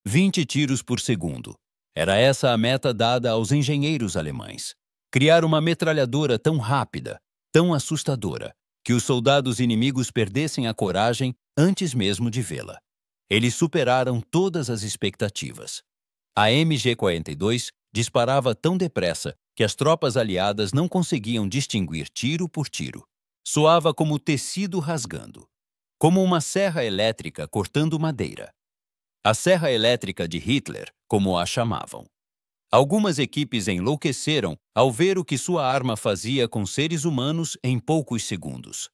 20 tiros por segundo. Era essa a meta dada aos engenheiros alemães. Criar uma metralhadora tão rápida, tão assustadora, que os soldados inimigos perdessem a coragem antes mesmo de vê-la. Eles superaram todas as expectativas. A MG-42 disparava tão depressa que as tropas aliadas não conseguiam distinguir tiro por tiro. Soava como tecido rasgando, como uma serra elétrica cortando madeira. A serra elétrica de Hitler, como a chamavam. Algumas equipes enlouqueceram ao ver o que sua arma fazia com seres humanos em poucos segundos.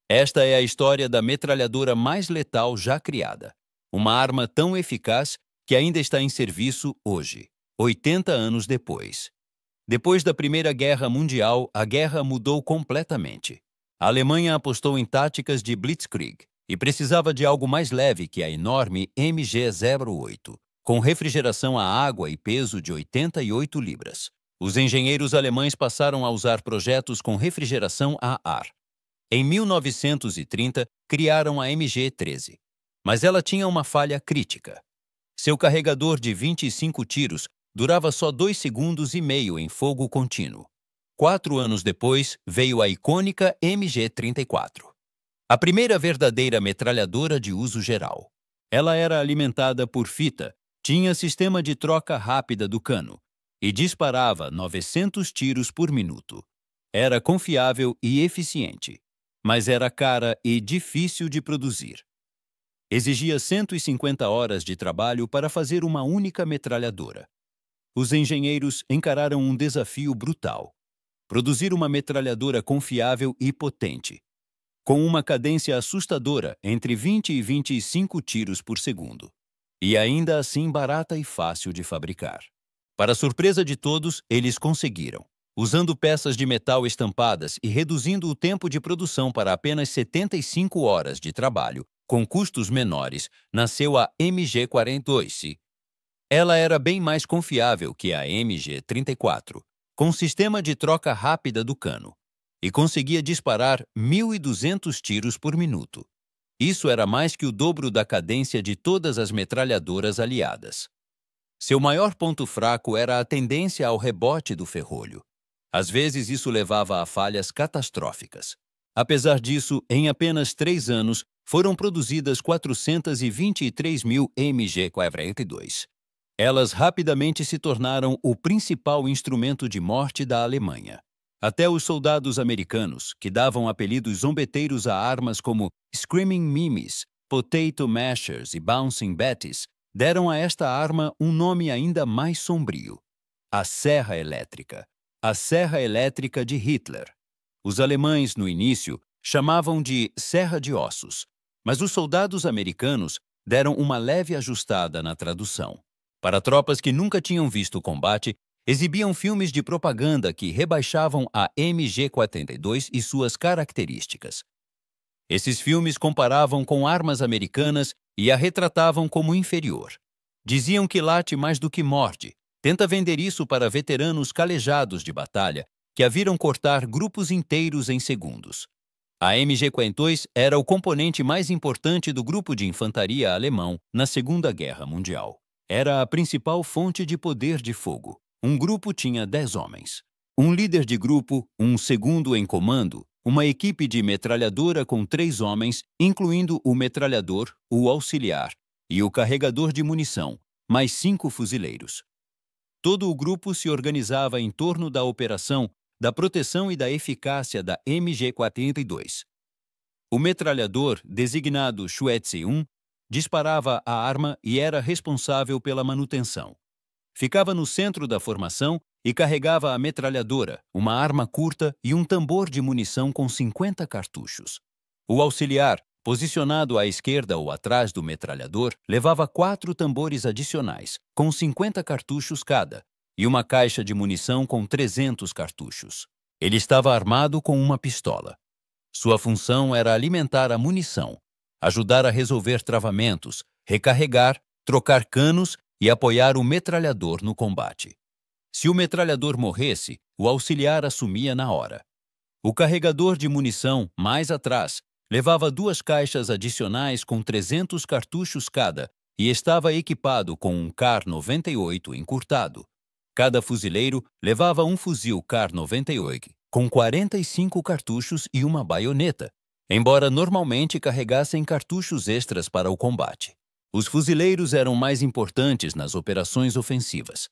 Esta é a história da metralhadora mais letal já criada. Uma arma tão eficaz que ainda está em serviço hoje, 80 anos depois. Depois da Primeira Guerra Mundial, a guerra mudou completamente. A Alemanha apostou em táticas de Blitzkrieg e precisava de algo mais leve que a enorme MG-08, com refrigeração a água e peso de 88 libras. Os engenheiros alemães passaram a usar projetos com refrigeração a ar. Em 1930, criaram a MG-13, mas ela tinha uma falha crítica. Seu carregador de 25 tiros durava só 2,5 segundos em fogo contínuo. 4 anos depois, veio a icônica MG-34. A primeira verdadeira metralhadora de uso geral. Ela era alimentada por fita, tinha sistema de troca rápida do cano e disparava 900 tiros por minuto. Era confiável e eficiente, mas era cara e difícil de produzir. Exigia 150 horas de trabalho para fazer uma única metralhadora. Os engenheiros encararam um desafio brutal: produzir uma metralhadora confiável e potente, com uma cadência assustadora entre 20 e 25 tiros por segundo, e ainda assim barata e fácil de fabricar. Para surpresa de todos, eles conseguiram. Usando peças de metal estampadas e reduzindo o tempo de produção para apenas 75 horas de trabalho, com custos menores, nasceu a MG-42. Ela era bem mais confiável que a MG-34, com sistema de troca rápida do cano, e conseguia disparar 1.200 tiros por minuto. Isso era mais que o dobro da cadência de todas as metralhadoras aliadas. Seu maior ponto fraco era a tendência ao rebote do ferrolho. Às vezes isso levava a falhas catastróficas. Apesar disso, em apenas 3 anos, foram produzidas 423.000 MG-42. Elas rapidamente se tornaram o principal instrumento de morte da Alemanha. Até os soldados americanos, que davam apelidos zombeteiros a armas como Screaming Mimes, Potato Mashers e Bouncing Betties, deram a esta arma um nome ainda mais sombrio: a Serra Elétrica. A Serra Elétrica de Hitler. Os alemães, no início, chamavam de Serra de Ossos, mas os soldados americanos deram uma leve ajustada na tradução. Para tropas que nunca tinham visto combate, exibiam filmes de propaganda que rebaixavam a MG-42 e suas características. Esses filmes comparavam com armas americanas e a retratavam como inferior. Diziam que late mais do que morde. Tenta vender isso para veteranos calejados de batalha que a viram cortar grupos inteiros em segundos. A MG-42 era o componente mais importante do grupo de infantaria alemão na Segunda Guerra Mundial. Era a principal fonte de poder de fogo. Um grupo tinha 10 homens. Um líder de grupo, um segundo em comando, uma equipe de metralhadora com 3 homens, incluindo o metralhador, o auxiliar e o carregador de munição, mais 5 fuzileiros. Todo o grupo se organizava em torno da operação, da proteção e da eficácia da MG-42. O metralhador, designado Schütze 1, disparava a arma e era responsável pela manutenção. Ficava no centro da formação e carregava a metralhadora, uma arma curta e um tambor de munição com 50 cartuchos. O auxiliar, posicionado à esquerda ou atrás do metralhador, levava 4 tambores adicionais, com 50 cartuchos cada, e uma caixa de munição com 300 cartuchos. Ele estava armado com uma pistola. Sua função era alimentar a munição, ajudar a resolver travamentos, recarregar, trocar canos e apoiar o metralhador no combate. Se o metralhador morresse, o auxiliar assumia na hora. O carregador de munição, mais atrás, levava 2 caixas adicionais com 300 cartuchos cada e estava equipado com um Kar-98 encurtado. Cada fuzileiro levava um fuzil Kar-98 com 45 cartuchos e uma baioneta, embora normalmente carregassem cartuchos extras para o combate. Os fuzileiros eram mais importantes nas operações ofensivas.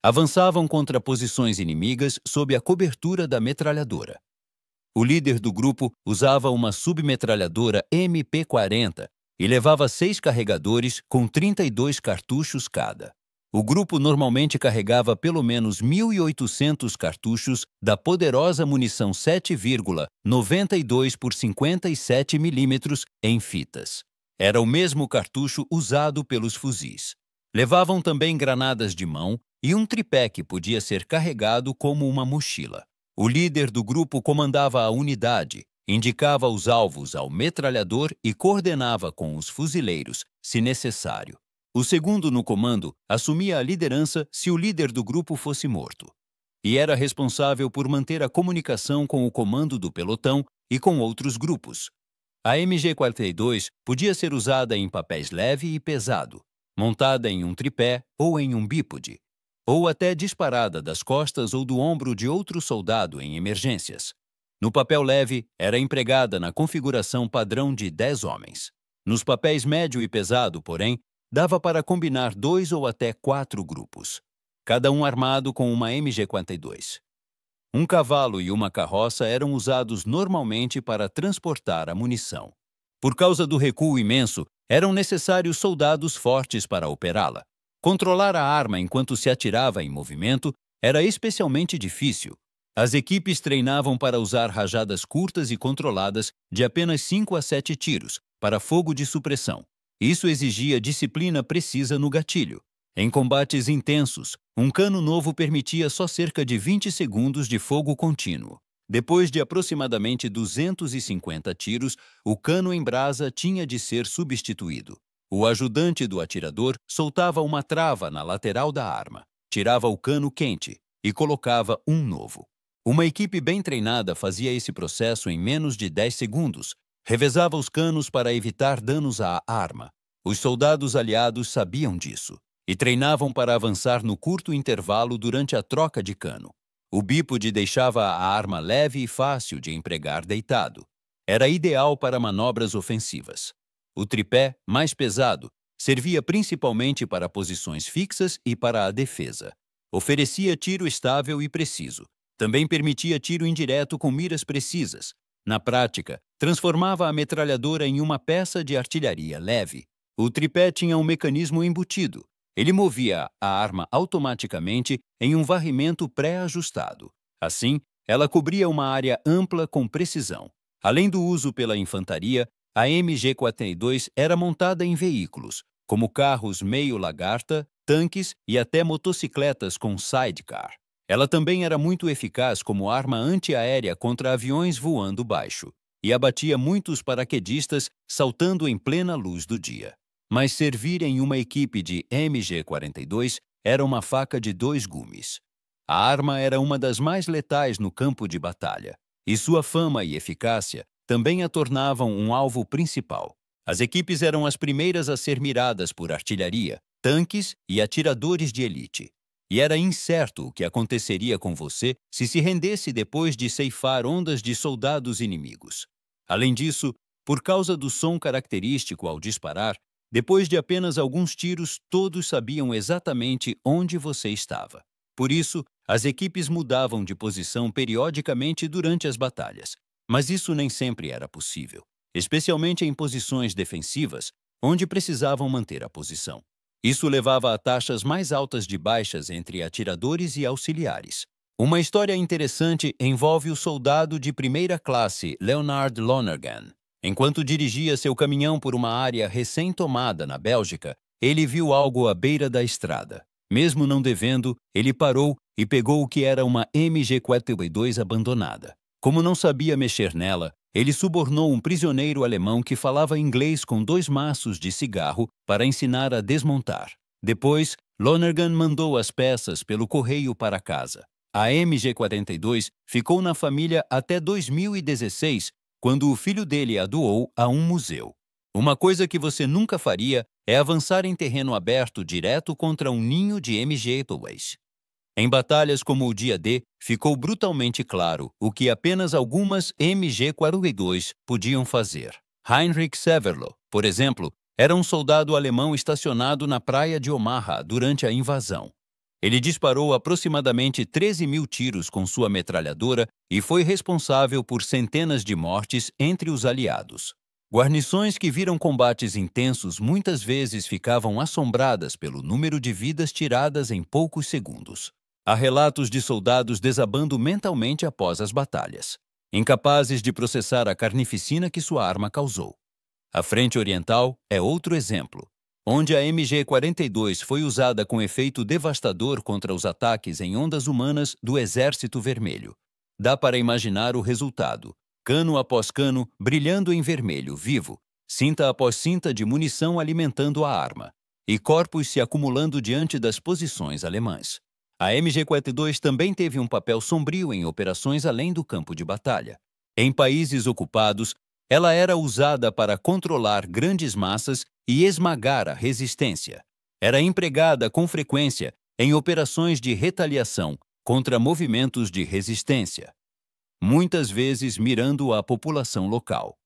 Avançavam contra posições inimigas sob a cobertura da metralhadora. O líder do grupo usava uma submetralhadora MP-40 e levava 6 carregadores com 32 cartuchos cada. O grupo normalmente carregava pelo menos 1.800 cartuchos da poderosa munição 7,92 por 57 mm em fitas. Era o mesmo cartucho usado pelos fuzis. Levavam também granadas de mão e um tripé que podia ser carregado como uma mochila. O líder do grupo comandava a unidade, indicava os alvos ao metralhador e coordenava com os fuzileiros, se necessário. O segundo no comando assumia a liderança se o líder do grupo fosse morto. E era responsável por manter a comunicação com o comando do pelotão e com outros grupos. A MG-42 podia ser usada em papéis leve e pesado, montada em um tripé ou em um bípode, ou até disparada das costas ou do ombro de outro soldado em emergências. No papel leve, era empregada na configuração padrão de 10 homens. Nos papéis médio e pesado, porém, dava para combinar 2 ou até 4 grupos, cada um armado com uma MG-42. Um cavalo e uma carroça eram usados normalmente para transportar a munição. Por causa do recuo imenso, eram necessários soldados fortes para operá-la. Controlar a arma enquanto se atirava em movimento era especialmente difícil. As equipes treinavam para usar rajadas curtas e controladas de apenas 5 a 7 tiros, para fogo de supressão. Isso exigia disciplina precisa no gatilho. Em combates intensos, um cano novo permitia só cerca de 20 segundos de fogo contínuo. Depois de aproximadamente 250 tiros, o cano em brasa tinha de ser substituído. O ajudante do atirador soltava uma trava na lateral da arma, tirava o cano quente e colocava um novo. Uma equipe bem treinada fazia esse processo em menos de 10 segundos. Revezava os canos para evitar danos à arma. Os soldados aliados sabiam disso e treinavam para avançar no curto intervalo durante a troca de cano. O bípode deixava a arma leve e fácil de empregar deitado. Era ideal para manobras ofensivas. O tripé, mais pesado, servia principalmente para posições fixas e para a defesa. Oferecia tiro estável e preciso. Também permitia tiro indireto com miras precisas. Na prática, transformava a metralhadora em uma peça de artilharia leve. O tripé tinha um mecanismo embutido. Ele movia a arma automaticamente em um varrimento pré-ajustado. Assim, ela cobria uma área ampla com precisão. Além do uso pela infantaria, a MG-42 era montada em veículos, como carros meio-lagarta, tanques e até motocicletas com sidecar. Ela também era muito eficaz como arma antiaérea contra aviões voando baixo e abatia muitos paraquedistas saltando em plena luz do dia. Mas servir em uma equipe de MG-42 era uma faca de 2 gumes. A arma era uma das mais letais no campo de batalha, e sua fama e eficácia também a tornavam um alvo principal. As equipes eram as primeiras a ser miradas por artilharia, tanques e atiradores de elite. E era incerto o que aconteceria com você se rendesse depois de ceifar ondas de soldados inimigos. Além disso, por causa do som característico ao disparar, depois de apenas alguns tiros, todos sabiam exatamente onde você estava. Por isso, as equipes mudavam de posição periodicamente durante as batalhas. Mas isso nem sempre era possível, especialmente em posições defensivas, onde precisavam manter a posição. Isso levava a taxas mais altas de baixas entre atiradores e auxiliares. Uma história interessante envolve o soldado de primeira classe Leonard Lonergan. Enquanto dirigia seu caminhão por uma área recém-tomada na Bélgica, ele viu algo à beira da estrada. Mesmo não devendo, ele parou e pegou o que era uma MG-42 abandonada. Como não sabia mexer nela, ele subornou um prisioneiro alemão que falava inglês com 2 maços de cigarro para ensinar a desmontar. Depois, Lonergan mandou as peças pelo correio para casa. A MG-42 ficou na família até 2016, quando o filho dele a doou a um museu. Uma coisa que você nunca faria é avançar em terreno aberto direto contra um ninho de MG-82. Em batalhas como o Dia D, ficou brutalmente claro o que apenas algumas MG-42 podiam fazer. Heinrich Severloh, por exemplo, era um soldado alemão estacionado na praia de Omaha durante a invasão. Ele disparou aproximadamente 13.000 tiros com sua metralhadora e foi responsável por centenas de mortes entre os aliados. Guarnições que viram combates intensos muitas vezes ficavam assombradas pelo número de vidas tiradas em poucos segundos. Há relatos de soldados desabando mentalmente após as batalhas, incapazes de processar a carnificina que sua arma causou. A Frente Oriental é outro exemplo, onde a MG-42 foi usada com efeito devastador contra os ataques em ondas humanas do Exército Vermelho. Dá para imaginar o resultado: cano após cano brilhando em vermelho vivo, cinta após cinta de munição alimentando a arma, e corpos se acumulando diante das posições alemãs. A MG-42 também teve um papel sombrio em operações além do campo de batalha. Em países ocupados, ela era usada para controlar grandes massas e esmagar a resistência. Era empregada com frequência em operações de retaliação contra movimentos de resistência, muitas vezes mirando a população local.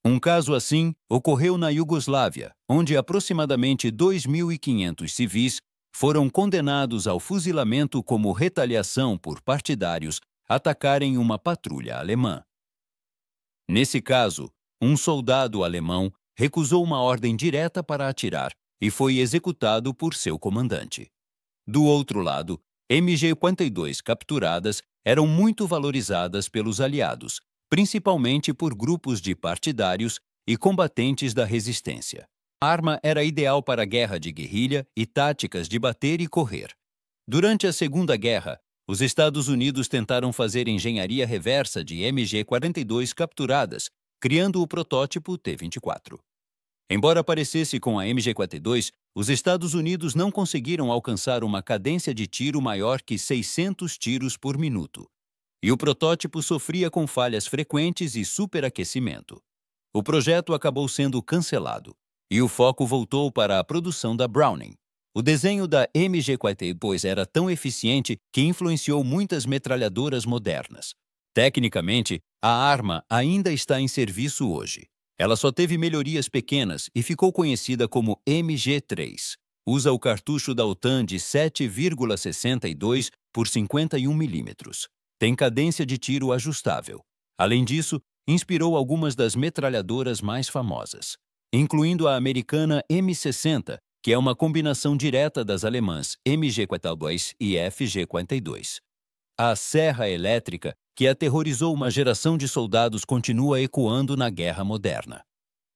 Um caso assim ocorreu na Iugoslávia, onde aproximadamente 2.500 civis foram condenados ao fuzilamento como retaliação por partidários atacarem uma patrulha alemã. Nesse caso, um soldado alemão recusou uma ordem direta para atirar e foi executado por seu comandante. Do outro lado, MG-42 capturadas eram muito valorizadas pelos aliados, principalmente por grupos de partidários e combatentes da resistência. A arma era ideal para guerra de guerrilha e táticas de bater e correr. Durante a Segunda Guerra, os Estados Unidos tentaram fazer engenharia reversa de MG-42 capturadas, criando o protótipo T-24. Embora parecesse com a MG-42, os Estados Unidos não conseguiram alcançar uma cadência de tiro maior que 600 tiros por minuto, e o protótipo sofria com falhas frequentes e superaquecimento. O projeto acabou sendo cancelado, e o foco voltou para a produção da Browning. O desenho da MG-42 era tão eficiente que influenciou muitas metralhadoras modernas. Tecnicamente, a arma ainda está em serviço hoje. Ela só teve melhorias pequenas e ficou conhecida como MG-3. Usa o cartucho da OTAN de 7,62 por 51 mm. Tem cadência de tiro ajustável. Além disso, inspirou algumas das metralhadoras mais famosas, incluindo a americana M60, que é uma combinação direta das alemãs MG-42 e FG-42. A serra elétrica, que aterrorizou uma geração de soldados, continua ecoando na guerra moderna.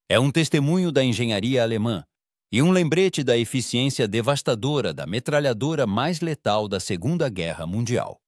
É um testemunho da engenharia alemã e um lembrete da eficiência devastadora da metralhadora mais letal da Segunda Guerra Mundial.